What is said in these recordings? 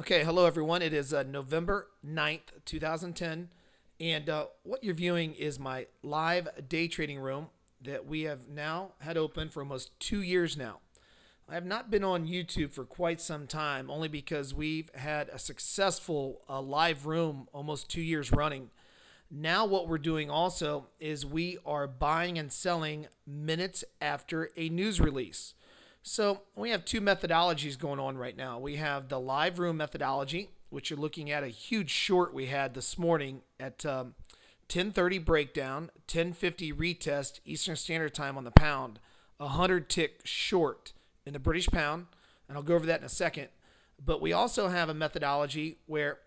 Okay, hello everyone. It is November 9th, 2010, and what you're viewing is my live day trading room that we have now had open for almost 2 years now. I have not been on YouTube for quite some time, only because we've had a successful live room almost 2 years running. Now, what we're doing also is we are buying and selling minutes after a news release. So we have two methodologies going on right now. We have the live room methodology, which you're looking at a huge short we had this morning at 10:30 breakdown, 10:50 retest Eastern Standard Time on the pound, 100 tick short in the British pound, and I'll go over that in a second. But we also have a methodology where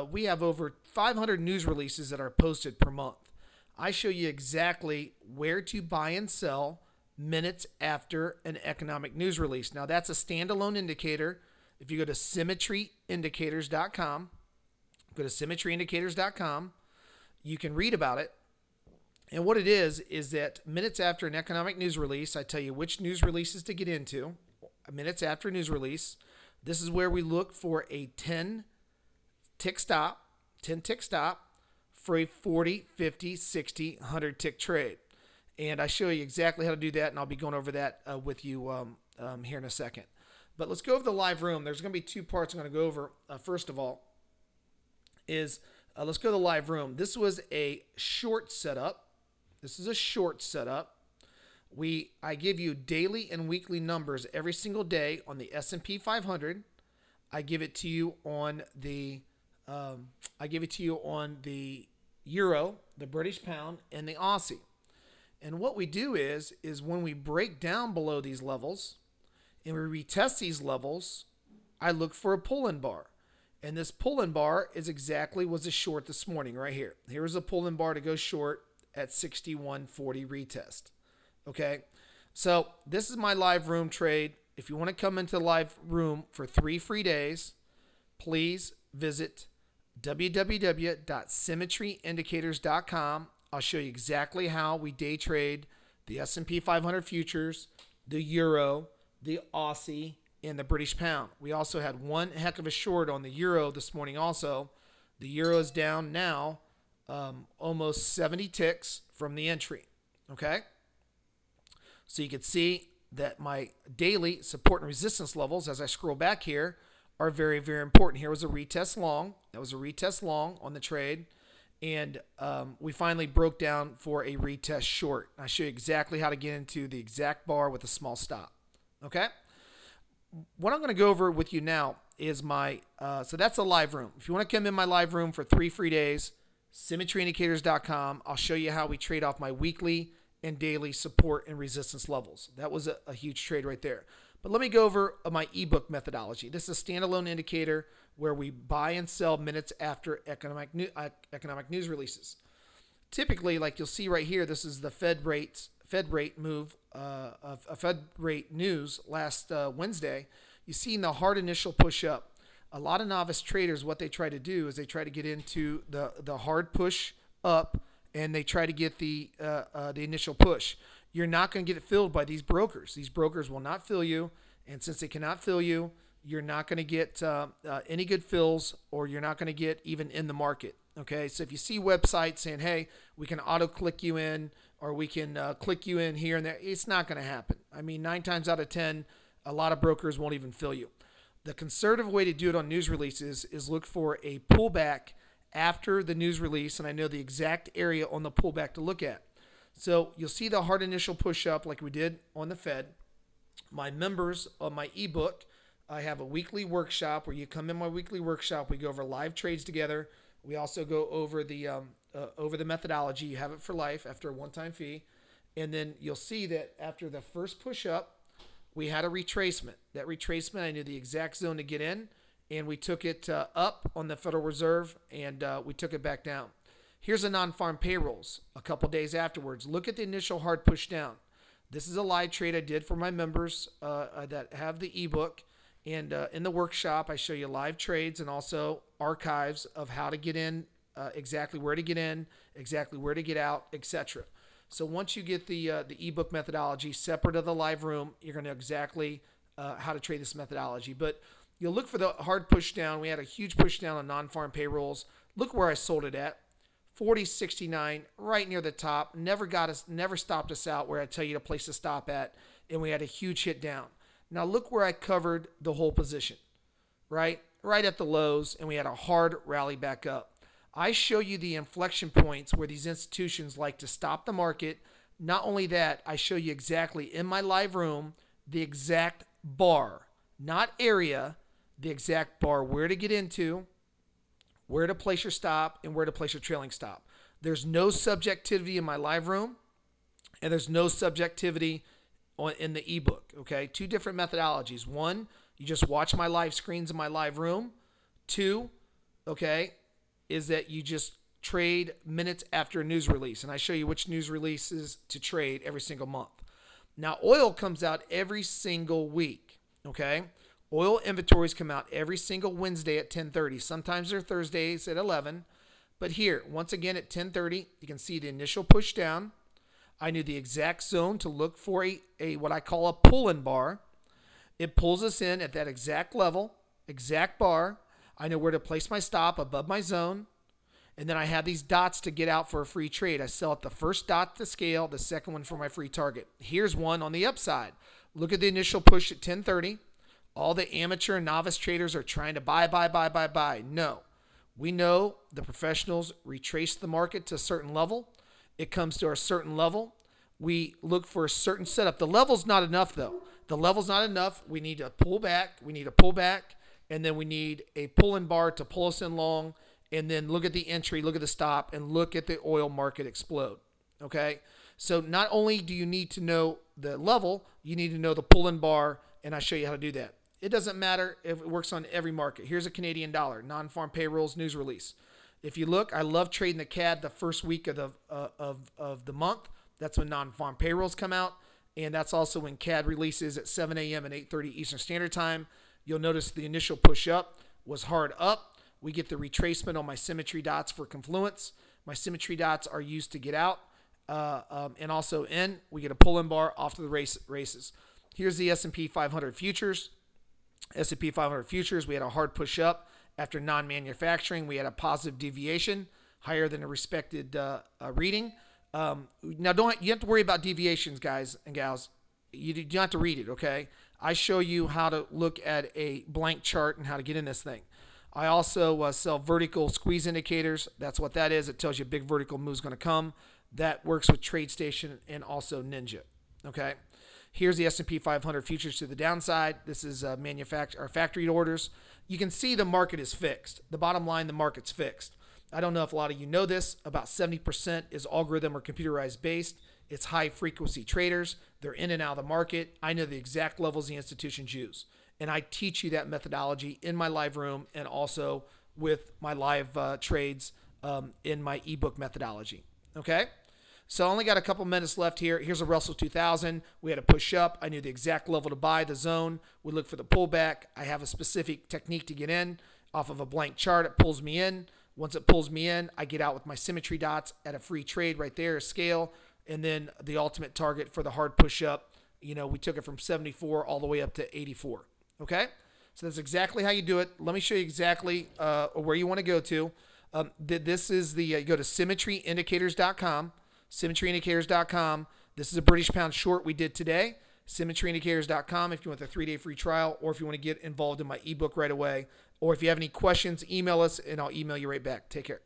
we have over 500 news releases that are posted per month. I show you exactly where to buy and sell minutes after an economic news release. Now, that's a standalone indicator. If you go to symmetryindicators.com, you can read about it. And what it is that minutes after an economic news release, I tell you which news releases to get into. Minutes after a news release, this is where we look for a 10 tick stop for a 40, 50, 60, 100 tick trade. And I show you exactly how to do that, and I'll be going over that with you here in a second. But let's go over the live room. There's going to be two parts I'm going to go over. First of all, let's go to the live room. This was a short setup. This is a short setup. I give you daily and weekly numbers every single day on the S&P 500. I give it to you on the euro, the British pound, and the Aussie. And what we do is when we break down below these levels and we retest these levels, I look for a pull-in bar. And this pull-in bar is exactly was a short this morning right here. Here's a pull-in bar to go short at 61.40 retest. Okay, so this is my live room trade. If you want to come into the live room for 3 free days, please visit www.symmetryindicators.com. I'll show you exactly how we day trade the S&P 500 futures, the euro, the Aussie, and the British pound. We also had one heck of a short on the euro this morning also. The euro is down now almost 70 ticks from the entry. Okay? So you can see that my daily support and resistance levels, as I scroll back here, are very, very important. Here was a retest long. That was a retest long on the trade. And we finally broke down for a retest short. I'll show you exactly how to get into the exact bar with a small stop. Okay? What I'm going to go over with you now is so that's a live room. If you want to come in my live room for 3 free days, symmetryindicators.com. I'll show you how we trade off my weekly and daily support and resistance levels. That was a huge trade right there. But let me go over my ebook methodology. This is a standalone indicator where we buy and sell minutes after economic news releases. Typically, like you'll see right here, this is the Fed rate move of Fed rate news last Wednesday. You've seen the hard initial push up. A lot of novice traders, what they try to do is they try to get into the hard push up, and they try to get the initial push. You're not going to get it filled by these brokers. These brokers will not fill you, and since they cannot fill you, you're not going to get any good fills, or you're not going to get even in the market. Okay, so if you see websites saying, hey, we can auto-click you in, or we can click you in here and there, it's not going to happen. I mean, 9 times out of 10, a lot of brokers won't even fill you. The conservative way to do it on news releases is look for a pullback after the news release, and I know the exact area on the pullback to look at. So you'll see the hard initial push up like we did on the Fed. My members of my ebook, I have a weekly workshop where you come in my weekly workshop. We go over live trades together. We also go over the methodology. You have it for life after a one-time fee. And then you'll see that after the first push up, we had a retracement. That retracement, I knew the exact zone to get in, and we took it up on the Federal Reserve, and we took it back down. Here's the non-farm payrolls a couple days afterwards. Look at the initial hard push down. This is a live trade I did for my members that have the ebook. And in the workshop, I show you live trades and also archives of how to get in, exactly where to get in, exactly where to get out, etc. So once you get the ebook methodology separate of the live room, you're going to know exactly how to trade this methodology. But You'll look for the hard push down. We had a huge push down on non-farm payrolls. Look where I sold it at. 40.69, right near the top. Never stopped us out where I tell you to place a stop at, and we had a huge hit down. Now look where I covered the whole position, right at the lows, and we had a hard rally back up. I show you the inflection points where these institutions like to stop the market. Not only that, I show you exactly in my live room the exact bar, not area, the exact bar, where to get into, where to place your stop, and where to place your trailing stop. There's no subjectivity in my live room, and there's no subjectivity in the ebook. Okay, two different methodologies. One, you just watch my live screens in my live room. Two, okay, is that you just trade minutes after a news release, and I show you which news releases to trade every single month. Now, oil comes out every single week. Okay, oil inventories come out every single Wednesday at 10:30. Sometimes they're Thursdays at 11. But here, once again at 10:30, you can see the initial push down. I knew the exact zone to look for a what I call a pull-in bar. It pulls us in at that exact level, exact bar. I know where to place my stop above my zone. And then I have these dots to get out for a free trade. I sell at the first dot to scale, the second one for my free target. Here's one on the upside. Look at the initial push at 10:30. All the amateur and novice traders are trying to buy. No. We know the professionals retrace the market to a certain level. It comes to a certain level. We look for a certain setup. The level's not enough, though. The level's not enough. We need to pull back. And then we need a pull-in bar to pull us in long. And then look at the entry, look at the stop, and look at the oil market explode. Okay? So not only do you need to know the level, you need to know the pull-in bar, and I show you how to do that. It doesn't matter if it works on every market. Here's a Canadian dollar, non-farm payrolls news release. If you look, I love trading the CAD the first week of the month. That's when non-farm payrolls come out, and that's also when CAD releases at 7 a.m. and 8:30 Eastern Standard Time. You'll notice the initial push up was hard up. We get the retracement on my symmetry dots for confluence. My symmetry dots are used to get out and also in. We get a pull-in bar off to the races. Here's the S&P 500 futures. S&P 500 futures, we had a hard push up after non-manufacturing. We had a positive deviation higher than a respected reading. Now, you have to worry about deviations, guys and gals. You don't have to read it, okay? I show you how to look at a blank chart and how to get in this thing. I also sell vertical squeeze indicators. That's what that is. It tells you a big vertical move is going to come. That works with TradeStation and also Ninja. Okay. Here's the S&P 500 futures to the downside. This is factory orders. You can see the market is fixed. The bottom line, the market's fixed. I don't know if a lot of you know this. About 70% is algorithm or computerized based. It's high frequency traders. They're in and out of the market. I know the exact levels the institutions use. And I teach you that methodology in my live room and also with my live trades in my ebook methodology. Okay? So I only got a couple minutes left here. Here's a Russell 2000. We had a push up. I knew the exact level to buy, the zone. We look for the pullback. I have a specific technique to get in. Off of a blank chart, it pulls me in. Once it pulls me in, I get out with my symmetry dots at a free trade right there, a scale. And then the ultimate target for the hard push up, we took it from 74 all the way up to 84. Okay, so that's exactly how you do it. Let me show you exactly where you want to go to. This is you go to symmetryindicators.com. Symmetryindicators.com. This is a British pound short we did today. Symmetryindicators.com if you want the 3-day free trial, or if you want to get involved in my ebook right away, or if you have any questions, email us and I'll email you right back. Take care.